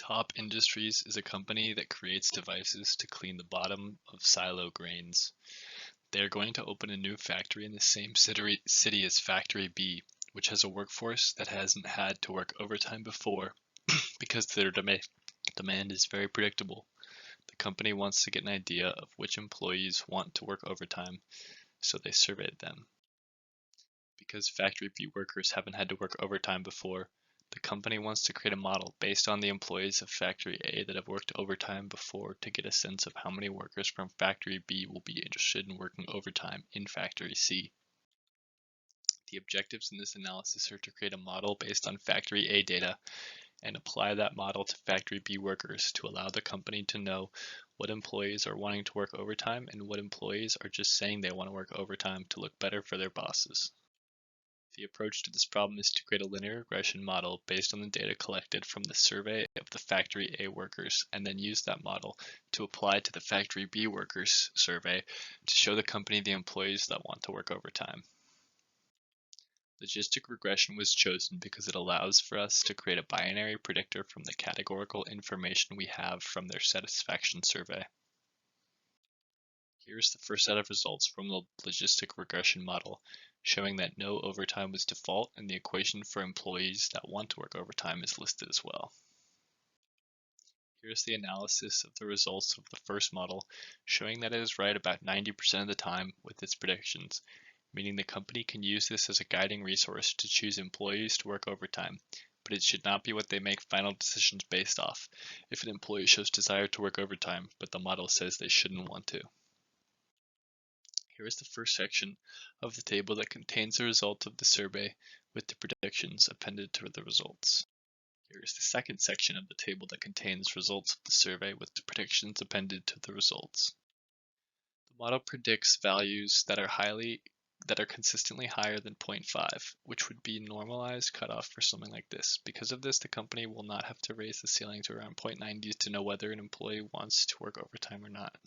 Top Industries is a company that creates devices to clean the bottom of silo grains. They are going to open a new factory in the same city as Factory B, which has a workforce that hasn't had to work overtime before because their demand is very predictable. The company wants to get an idea of which employees want to work overtime, so they surveyed them. Because Factory B workers haven't had to work overtime before, the company wants to create a model based on the employees of Factory A that have worked overtime before to get a sense of how many workers from Factory B will be interested in working overtime in Factory C. The objectives in this analysis are to create a model based on Factory A data and apply that model to Factory B workers to allow the company to know what employees are wanting to work overtime and what employees are just saying they want to work overtime to look better for their bosses. The approach to this problem is to create a linear regression model based on the data collected from the survey of the Factory A workers and then use that model to apply to the Factory B workers survey to show the company the employees that want to work overtime. Logistic regression was chosen because it allows for us to create a binary predictor from the categorical information we have from their satisfaction survey. Here's the first set of results from the logistic regression model, showing that no overtime was default and the equation for employees that want to work overtime is listed as well. Here's the analysis of the results of the first model, showing that it is right about 90% of the time with its predictions, meaning the company can use this as a guiding resource to choose employees to work overtime, but it should not be what they make final decisions based off if an employee shows desire to work overtime, but the model says they shouldn't want to. Here is the first section of the table that contains the result of the survey with the predictions appended to the results. Here is the second section of the table that contains results of the survey with the predictions appended to the results. The model predicts values that are consistently higher than 0.5, which would be normalized cutoff for something like this. Because of this, the company will not have to raise the ceiling to around 0.90 to know whether an employee wants to work overtime or not.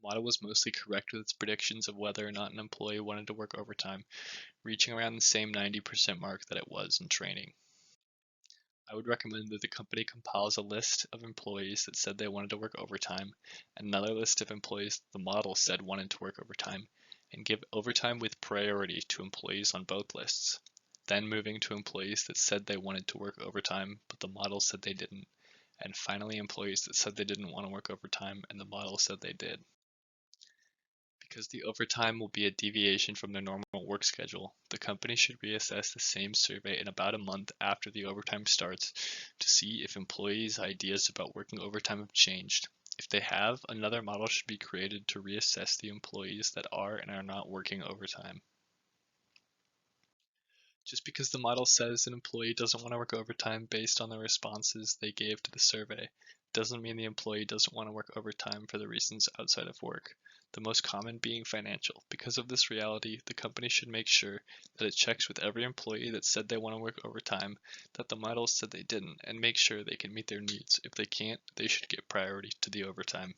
The model was mostly correct with its predictions of whether or not an employee wanted to work overtime, reaching around the same 90% mark that it was in training. I would recommend that the company compiles a list of employees that said they wanted to work overtime, and another list of employees that the model said wanted to work overtime, and give overtime with priority to employees on both lists, then moving to employees that said they wanted to work overtime, but the model said they didn't, and finally employees that said they didn't want to work overtime and the model said they did. Because the overtime will be a deviation from their normal work schedule, the company should reassess the same survey in about a month after the overtime starts to see if employees' ideas about working overtime have changed. If they have, another model should be created to reassess the employees that are and are not working overtime. Just because the model says an employee doesn't want to work overtime based on the responses they gave to the survey, doesn't mean the employee doesn't want to work overtime for the reasons outside of work, the most common being financial. Because of this reality, the company should make sure that it checks with every employee that said they want to work overtime that the model said they didn't, and make sure they can meet their needs. If they can't, they should get priority to the overtime.